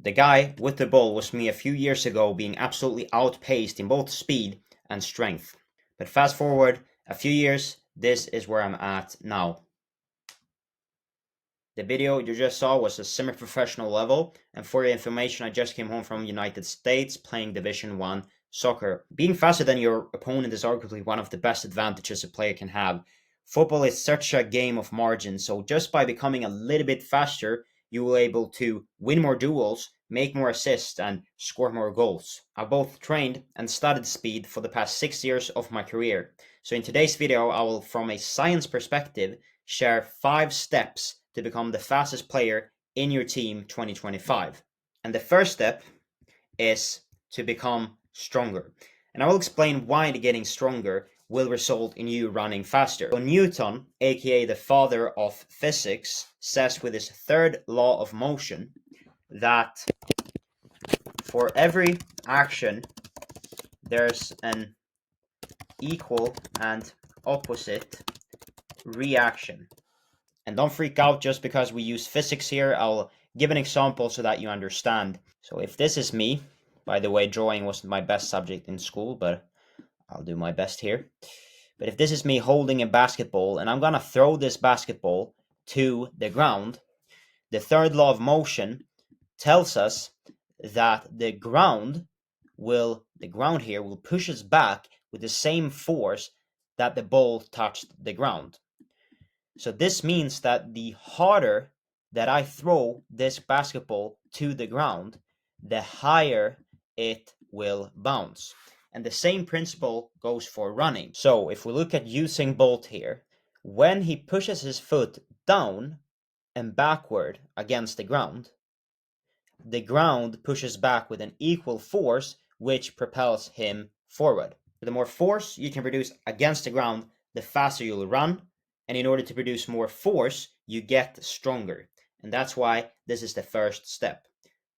The guy with the ball was me a few years ago, being absolutely outpaced in both speed and strength. But fast forward a few years, this is where I'm at now. The video you just saw was a semi-professional level, and for your information, I just came home from United States playing Division 1 soccer. Being faster than your opponent is arguably one of the best advantages a player can have. Football is such a game of margin, so just by becoming a little bit faster, you will be able to win more duels, make more assists, and score more goals. I've both trained and studied speed for the past 6 years of my career. So in today's video, I will, from a science perspective, share 5 steps to become the fastest player in your team 2025. And the first step is to become stronger. And I will explain why getting stronger will result in you running faster. So Newton, aka the father of physics, says with his third law of motion that for every action there's an equal and opposite reaction. And don't freak out just because we use physics here. I'll give an example so that you understand. So if this is me, by the way, drawing wasn't my best subject in school, but I'll do my best here. But if this is me holding a basketball and I'm gonna throw this basketball to the ground, the third law of motion tells us that the ground here will push us back with the same force that the ball touched the ground. So this means that the harder that I throw this basketball to the ground, the higher it will bounce. And the same principle goes for running. So if we look at Usain Bolt here, when he pushes his foot down and backward against the ground pushes back with an equal force, which propels him forward. The more force you can produce against the ground, the faster you'll run. And in order to produce more force, you get stronger. And that's why this is the first step.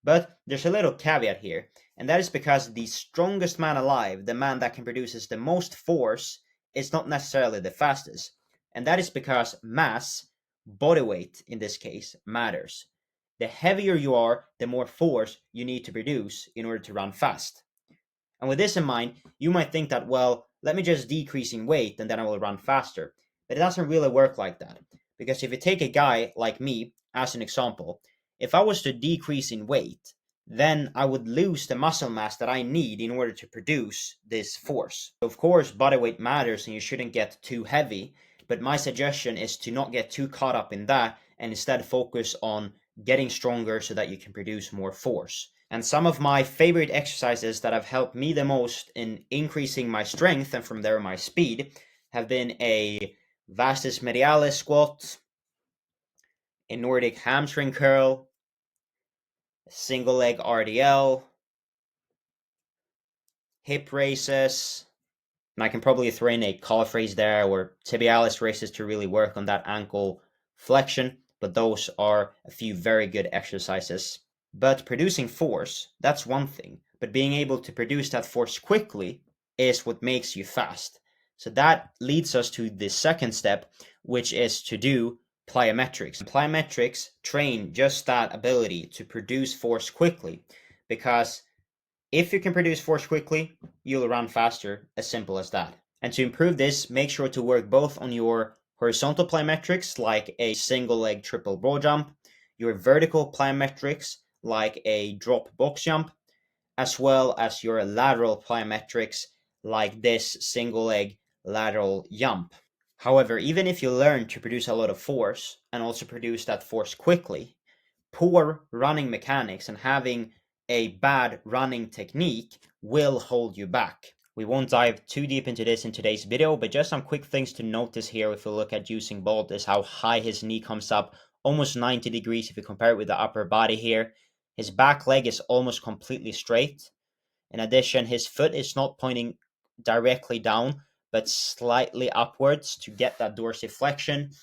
But there's a little caveat here, and that is because the strongest man alive, the man that can produce the most force, is not necessarily the fastest. And that is because mass, body weight in this case, matters. The heavier you are, the more force you need to produce in order to run fast. And with this in mind, you might think that, well, let me just decrease in weight and then I will run faster. But it doesn't really work like that. Because if you take a guy like me as an example, if I was to decrease in weight, then I would lose the muscle mass that I need in order to produce this force. Of course, body weight matters and you shouldn't get too heavy, but my suggestion is to not get too caught up in that and instead focus on getting stronger so that you can produce more force. And some of my favorite exercises that have helped me the most in increasing my strength and from there my speed have been a vastus medialis squat, a Nordic hamstring curl, a single leg RDL, hip raises, and I can probably throw in a calf raise there or tibialis raises to really work on that ankle flexion, but those are a few very good exercises. But producing force, that's one thing, but being able to produce that force quickly is what makes you fast. So that leads us to the second step, which is to do plyometrics. Plyometrics train just that ability to produce force quickly, because if you can produce force quickly, you'll run faster, as simple as that. And to improve this, make sure to work both on your horizontal plyometrics, like a single leg triple broad jump, your vertical plyometrics, like a drop box jump, as well as your lateral plyometrics, like this single leg lateral jump. However, even if you learn to produce a lot of force and also produce that force quickly, poor running mechanics and having a bad running technique will hold you back. We won't dive too deep into this in today's video, but just some quick things to notice here if we look at Usain Bolt is how high his knee comes up, almost 90 degrees if you compare it with the upper body here. His back leg is almost completely straight. In addition, his foot is not pointing directly down, but slightly upwards to get that dorsiflexion.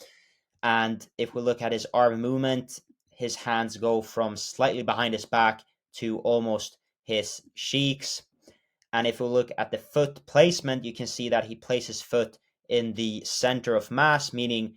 And if we look at his arm movement, his hands go from slightly behind his back to almost his cheeks. And if we look at the foot placement, you can see that he places foot in the center of mass, meaning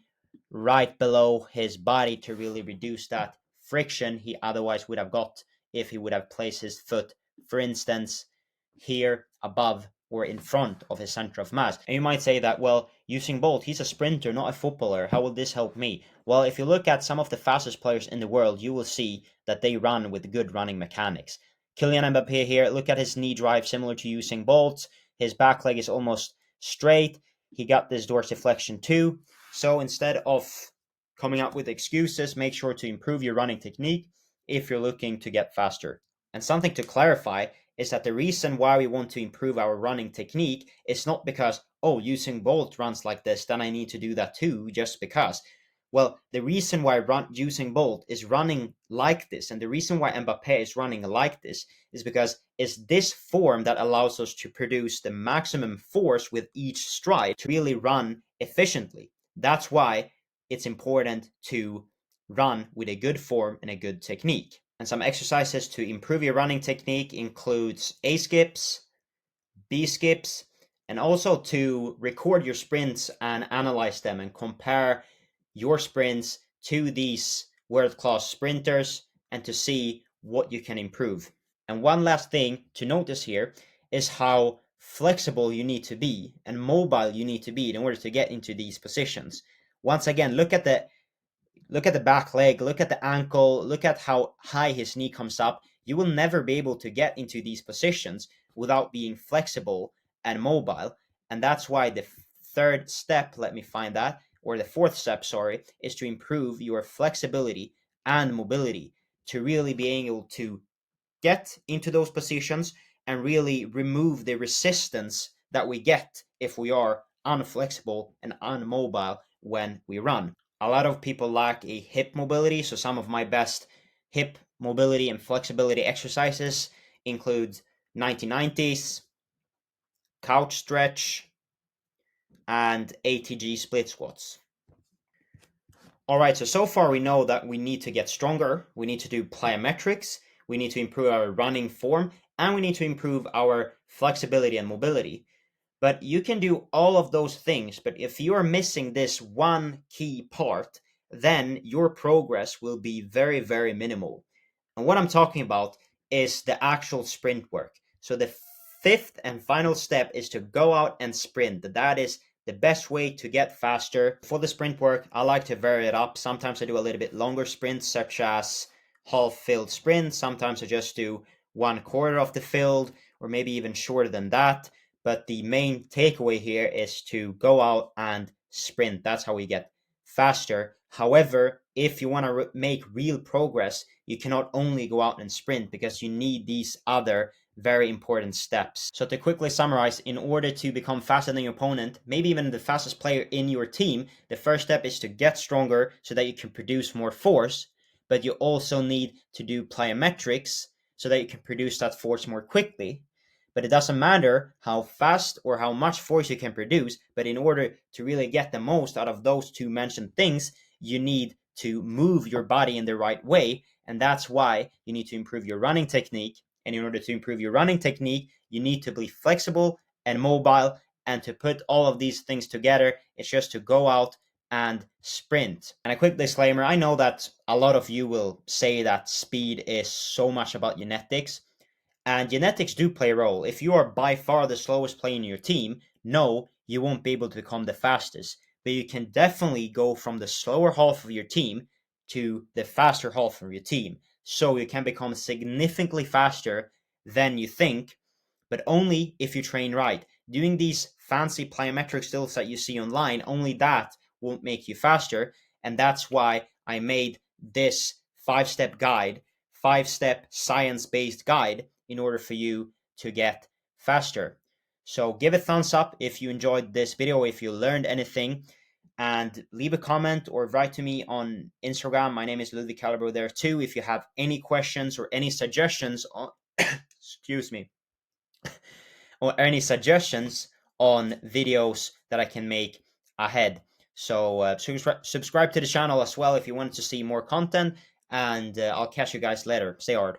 right below his body to really reduce that friction he otherwise would have got if he would have placed his foot, for instance, here above or in front of his center of mass. And you might say that, well, Usain Bolt, he's a sprinter, not a footballer. How will this help me? Well, if you look at some of the fastest players in the world, you will see that they run with good running mechanics. Kylian Mbappe here, look at his knee drive, similar to Usain Bolt's. His back leg is almost straight. He got this dorsiflexion too. So instead of coming up with excuses, make sure to improve your running technique if you're looking to get faster. And something to clarify is that the reason why we want to improve our running technique is not because, oh, Usain Bolt runs like this, then I need to do that too, just because. Well, the reason why Usain Bolt is running like this, and the reason why Mbappe is running like this, is because it's this form that allows us to produce the maximum force with each stride to really run efficiently. That's why it's important to run with a good form and a good technique. And some exercises to improve your running technique includes A skips, B skips, and also to record your sprints and analyze them and compare your sprints to these world-class sprinters and to see what you can improve. And one last thing to notice here is how flexible you need to be and mobile you need to be in order to get into these positions. Once again, look at the back leg, look at the ankle, look at how high his knee comes up. You will never be able to get into these positions without being flexible and mobile. And that's why the third step, let me find that, or the fourth step, sorry, is to improve your flexibility and mobility to really being able to get into those positions and really remove the resistance that we get if we are unflexible and unmobile when we run. A lot of people lack a hip mobility, so some of my best hip mobility and flexibility exercises include 1990s, couch stretch, and ATG split squats. All right, so far we know that we need to get stronger, we need to do plyometrics, we need to improve our running form, and we need to improve our flexibility and mobility. But you can do all of those things, but if you are missing this one key part, then your progress will be very, very minimal. And what I'm talking about is the actual sprint work. So the fifth and final step is to go out and sprint. That is the best way to get faster. For the sprint work, I like to vary it up. Sometimes I do a little bit longer sprints, such as half-filled sprints. Sometimes I just do 1/4 of the field, or maybe even shorter than that. But the main takeaway here is to go out and sprint. That's how we get faster. However, if you want to make real progress, you cannot only go out and sprint because you need these other very important steps. So to quickly summarize, in order to become faster than your opponent, maybe even the fastest player in your team, the first step is to get stronger so that you can produce more force, but you also need to do plyometrics so that you can produce that force more quickly. But it doesn't matter how fast or how much force you can produce, but in order to really get the most out of those two mentioned things, you need to move your body in the right way, and that's why you need to improve your running technique. And in order to improve your running technique, you need to be flexible and mobile, and to put all of these things together, it's just to go out and sprint. And a quick disclaimer, I know that a lot of you will say that speed is so much about genetics, and genetics do play a role. If you are by far the slowest player in your team, no, you won't be able to become the fastest. But you can definitely go from the slower half of your team to the faster half of your team. So you can become significantly faster than you think, but only if you train right. Doing these fancy plyometric drills that you see online, only that won't make you faster. And that's why I made this 5-step guide, 5-step science-based guide, in order for you to get faster. So give a thumbs up if you enjoyed this video, if you learned anything, and leave a comment or write to me on Instagram. My name is Ludwig Calibro there too. If you have any questions or any suggestions on excuse me, or any suggestions on videos that I can make ahead. So subscribe to the channel as well if you want to see more content, and I'll catch you guys later. Stay hard.